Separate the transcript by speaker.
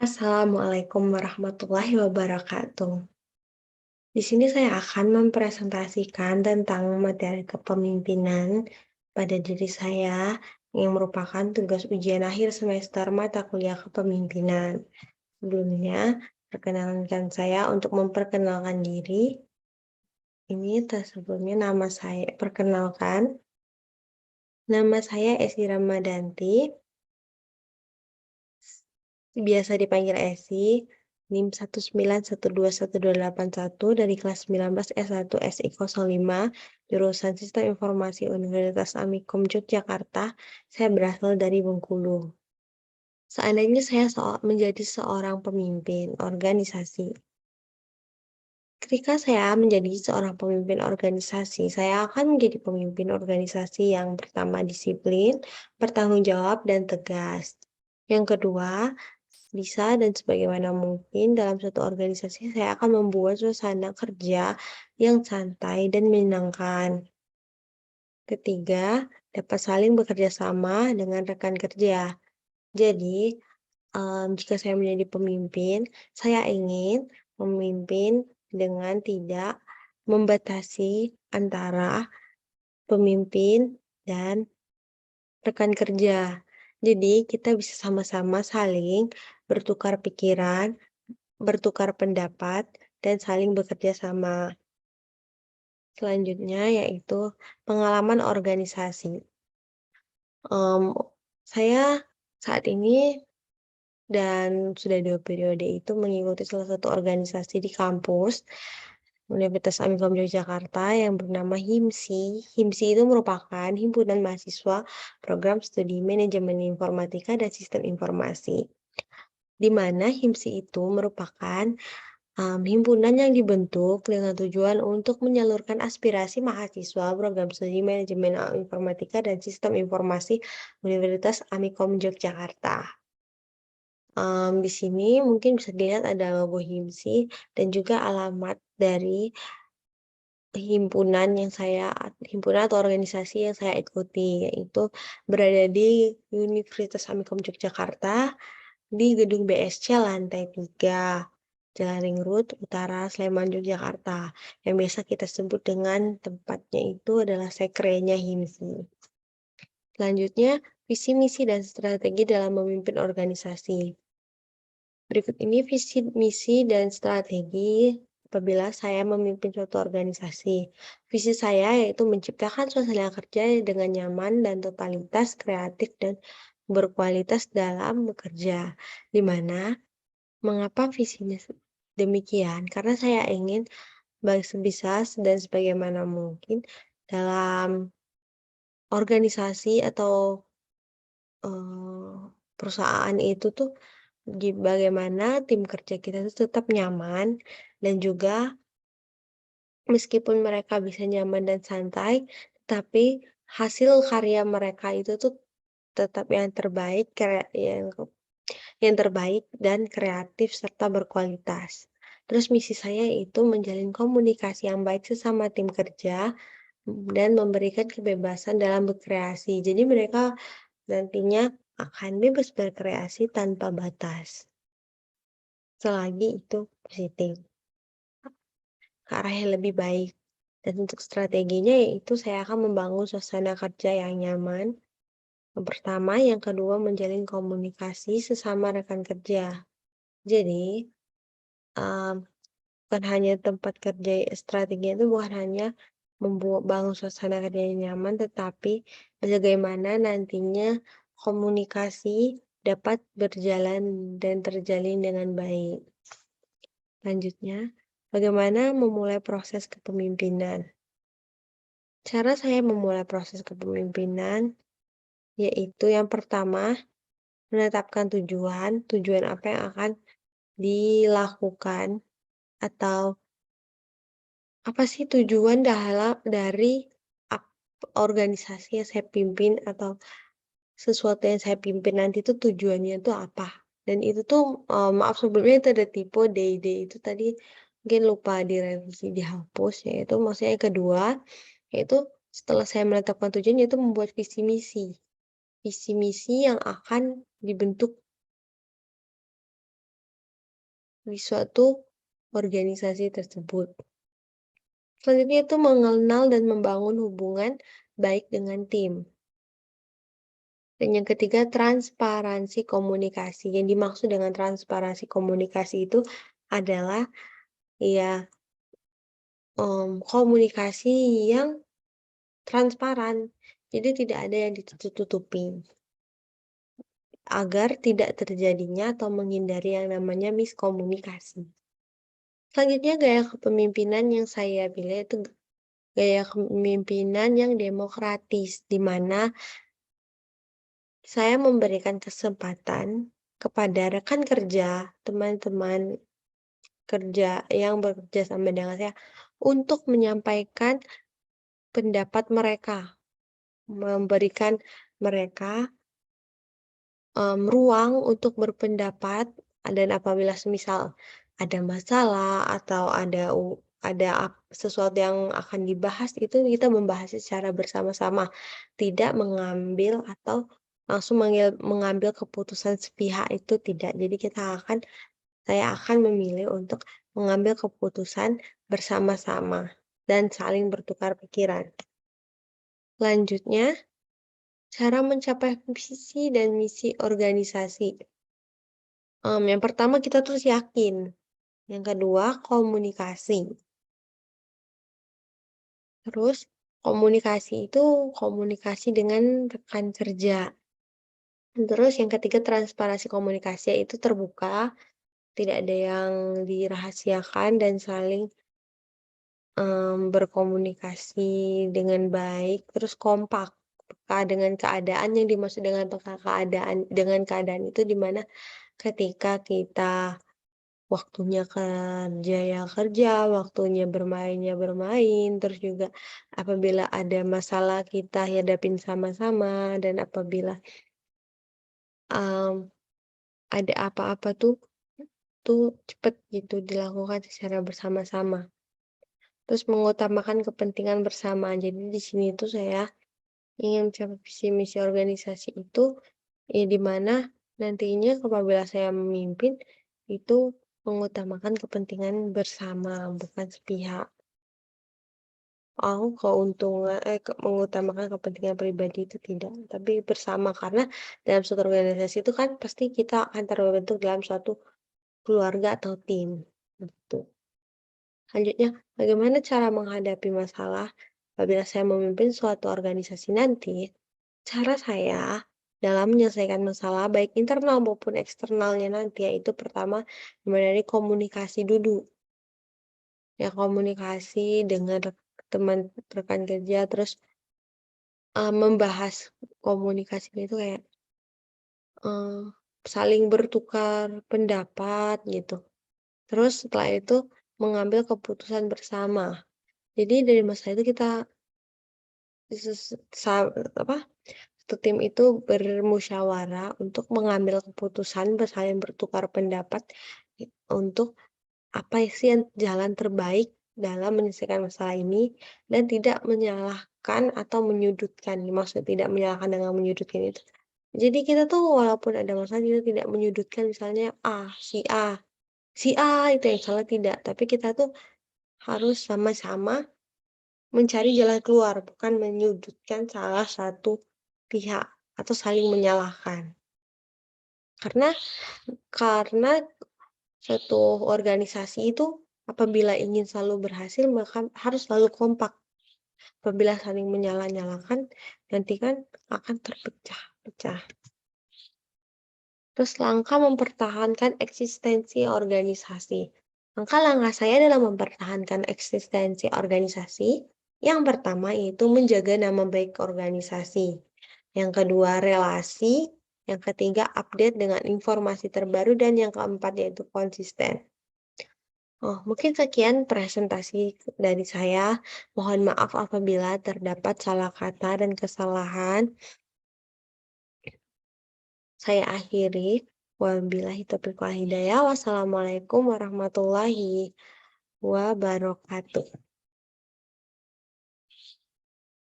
Speaker 1: Assalamualaikum warahmatullahi wabarakatuh. Di sini saya akan mempresentasikan tentang materi kepemimpinan pada diri saya yang merupakan tugas ujian akhir semester mata kuliah kepemimpinan. Sebelumnya, perkenalkan saya untuk memperkenalkan diri. Ini sebelumnya nama saya, perkenalkan, nama saya Esi Ramadanti. Biasa dipanggil Esi, NIM 1912121 dari kelas 19 S1 SI 05, jurusan Sistem Informasi Universitas Amikom Yogyakarta. Saya berasal dari Bengkulu. Seandainya saya menjadi seorang pemimpin organisasi. Ketika saya menjadi seorang pemimpin organisasi, saya akan menjadi pemimpin organisasi yang pertama disiplin, bertanggung jawab, dan tegas. Yang kedua, bisa dan sebagaimana mungkin dalam suatu organisasi saya akan membuat suasana kerja yang santai dan menyenangkan. Ketiga, dapat saling bekerja sama dengan rekan kerja. Jadi, jika saya menjadi pemimpin, saya ingin memimpin dengan tidak membatasi antara pemimpin dan rekan kerja. Jadi, kita bisa sama-sama saling bertukar pikiran, bertukar pendapat, dan saling bekerja sama. Selanjutnya yaitu pengalaman organisasi. Mmm, saya saat ini dan sudah 2 periode itu mengikuti salah satu organisasi di kampus, Universitas Amikom Yogyakarta yang bernama HIMSI. HIMSI itu merupakan Himpunan Mahasiswa Program Studi Manajemen Informatika dan Sistem Informasi, di mana HIMSI itu merupakan himpunan yang dibentuk dengan tujuan untuk menyalurkan aspirasi mahasiswa program studi manajemen informatika dan sistem informasi Universitas Amikom Yogyakarta. Di sini mungkin bisa dilihat ada logo HIMSI dan juga alamat dari himpunan atau organisasi yang saya ikuti, yaitu berada di Universitas Amikom Yogyakarta di gedung BSC lantai 3, Jalan Ring Road Utara, Sleman, Yogyakarta, yang biasa kita sebut dengan tempatnya itu adalah sekrenya HIMSI. Selanjutnya, visi, misi, dan strategi dalam memimpin organisasi. Berikut ini visi, misi, dan strategi apabila saya memimpin suatu organisasi. Visi saya yaitu menciptakan suasana kerja dengan nyaman dan totalitas kreatif dan berkualitas dalam bekerja, di mana mengapa visinya demikian? Karena saya ingin sebisa dan sebagaimana mungkin dalam organisasi atau, eee, perusahaan itu tuh bagaimana tim kerja kita tuh tetap nyaman dan juga meskipun mereka bisa nyaman dan santai, tetapi hasil karya mereka itu tuh tetap yang terbaik dan kreatif serta berkualitas. Terus misi saya itu menjalin komunikasi yang baik sesama tim kerja dan memberikan kebebasan dalam berkreasi. Jadi mereka nantinya akan bebas berkreasi tanpa batas, selagi itu positif, ke arah yang lebih baik. Dan untuk strateginya yaitu saya akan membangun suasana kerja yang nyaman. Yang pertama, yang kedua menjalin komunikasi sesama rekan kerja. Jadi, mmm, bukan hanya tempat kerja strateginya itu bukan hanya bangun suasana kerja yang nyaman, tetapi bagaimana nantinya komunikasi dapat berjalan dan terjalin dengan baik. Selanjutnya, bagaimana memulai proses kepemimpinan. Cara saya memulai proses kepemimpinan yaitu yang pertama, menetapkan tujuan, tujuan apa yang akan dilakukan atau apa sih tujuan dari ap organisasi yang saya pimpin atau sesuatu yang saya pimpin nanti tuh tujuannya itu apa? Dan itu tuh, maaf sebelumnya itu ada tipe D itu tadi mungkin lupa direvisi, dihapus, yaitu maksudnya yang kedua, yaitu setelah saya menetapkan tujuan yaitu membuat visi misi. Visi misi yang akan dibentuk di suatu organisasi tersebut. Selanjutnya itu mengenal dan membangun hubungan baik dengan tim. Dan yang ketiga, transparansi komunikasi. Yang dimaksud dengan transparansi komunikasi itu adalah ya komunikasi yang transparan. Jadi tidak ada yang ditutup-tutupi agar tidak terjadinya atau menghindari yang namanya miskomunikasi. Selanjutnya gaya kepemimpinan yang saya pilih itu gaya kepemimpinan yang demokratis, di mana saya memberikan kesempatan kepada rekan kerja, teman-teman kerja yang bekerja sama dengan saya untuk menyampaikan pendapat mereka, memberikan mereka ruang untuk berpendapat dan apabila semisal ada masalah atau ada sesuatu yang akan dibahas itu kita membahas secara bersama-sama, tidak mengambil atau langsung mengambil keputusan sepihak itu tidak. Jadi saya akan memilih untuk mengambil keputusan bersama-sama dan saling bertukar pikiran. Selanjutnya, cara mencapai visi dan misi organisasi. Yang pertama kita terus yakin, yang kedua komunikasi. Terus komunikasi itu komunikasi dengan rekan kerja. Terus yang ketiga transparansi komunikasi yaitu terbuka, tidak ada yang dirahasiakan dan saling berkomunikasi dengan baik, terus kompak peka dengan keadaan. Yang dimaksud dengan peka dengan keadaan itu di mana ketika kita waktunya kerja ya kerja, waktunya bermain ya bermain, terus juga apabila ada masalah kita hadapin sama-sama, dan apabila, mmm, ada apa-apa tuh cepet gitu dilakukan secara bersama-sama. Terus mengutamakan kepentingan bersama. Jadi di sini tuh saya ingin mencapai visi misi organisasi itu, ya di mana nantinya apabila saya memimpin, itu mengutamakan kepentingan bersama, bukan sepihak. Mengutamakan kepentingan pribadi itu tidak, tapi bersama. Karena dalam suatu organisasi itu kan pasti kita akan terbentuk dalam suatu keluarga atau tim, gitu. Selanjutnya, bagaimana cara menghadapi masalah apabila saya memimpin suatu organisasi nanti? Cara saya dalam menyelesaikan masalah baik internal maupun eksternalnya nanti yaitu pertama dimulai dari komunikasi dulu. Ya komunikasi dengan teman rekan kerja terus, membahas komunikasinya itu kayak, eee, saling bertukar pendapat gitu. Terus setelah itu mengambil keputusan bersama. Jadi dari masalah itu kita ses sa apa, satu tim itu bermusyawarah untuk mengambil keputusan, saling bertukar pendapat untuk apa sih yang jalan terbaik dalam menyelesaikan masalah ini dan tidak menyalahkan atau menyudutkan. Maksud tidak menyalahkan dengan menyudutkan itu. Jadi kita tuh walaupun ada masalah kita tidak menyudutkan misalnya si A itu yang salah tidak, tapi kita tuh harus sama-sama mencari jalan keluar, bukan menyudutkan salah satu pihak atau saling menyalahkan. Karena karena suatu organisasi itu apabila ingin selalu berhasil maka harus selalu kompak. Apabila saling menyalah-nyalahkan nanti kan akan terpecah-pecah. Terus langkah mempertahankan eksistensi organisasi. Langkah-langkah saya dalam mempertahankan eksistensi organisasi, yang pertama yaitu menjaga nama baik organisasi. Yang kedua relasi, yang ketiga update dengan informasi terbaru, dan yang keempat yaitu konsisten. Oh, mungkin sekian presentasi dari saya. Mohon maaf apabila terdapat salah kata dan kesalahan. Saya akhiri. Wabillahi taufiq wal hidayah. Wassalamualaikum warahmatullahi wabarakatuh.